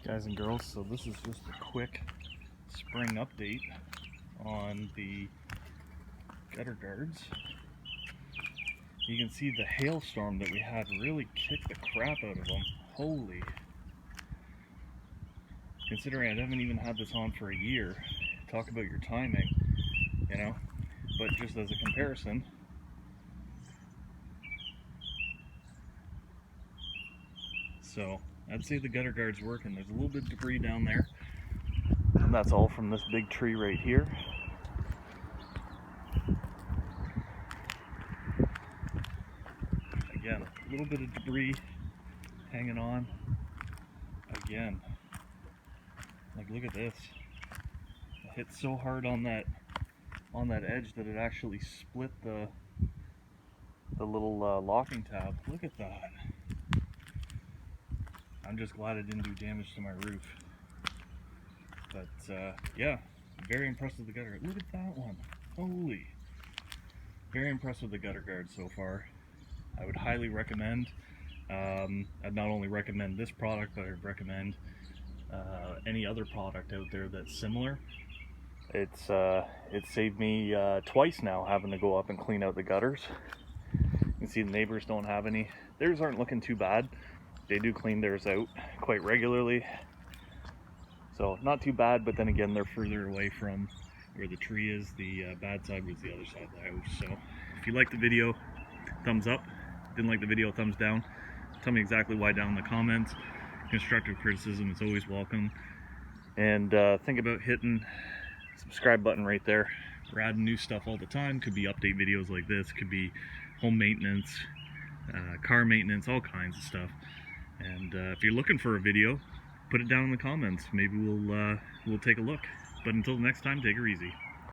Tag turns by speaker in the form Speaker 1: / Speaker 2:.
Speaker 1: Guys and girls, so this is just a quick spring update on the gutter guards. You can see the hailstorm that we had really kicked the crap out of them. Holy. Considering I haven't even had this on for a year, talk about your timing, you know, but just as a comparison, so I'd say the gutter guard's working. There's a little bit of debris down there, and that's all from this big tree right here. Again, a little bit of debris hanging on. Again, like look at this. It hit so hard on that edge that it actually split the little locking tab. Look at that. I'm just glad it didn't do damage to my roof. But yeah, very impressed with the gutter. Look at that one. Holy. Very impressed with the gutter guard so far. I would highly recommend. I'd not only recommend this product, but I'd recommend any other product out there that's similar. It's saved me twice now having to go up and clean out the gutters. You can see the neighbors don't have any. Theirs aren't looking too bad. They do clean theirs out quite regularly, so not too bad, but then again, they're further away from where the tree is. The bad side was the other side of the house. So if you liked the video, thumbs up. Didn't like the video, thumbs down. Tell me exactly why down in the comments. Constructive criticism is always welcome. And think about hitting the subscribe button right there. We're adding new stuff all the time. Could be update videos like this, could be home maintenance, car maintenance, all kinds of stuff. And if you're looking for a video, put it down in the comments. Maybe we'll take a look. But until next time, take her easy.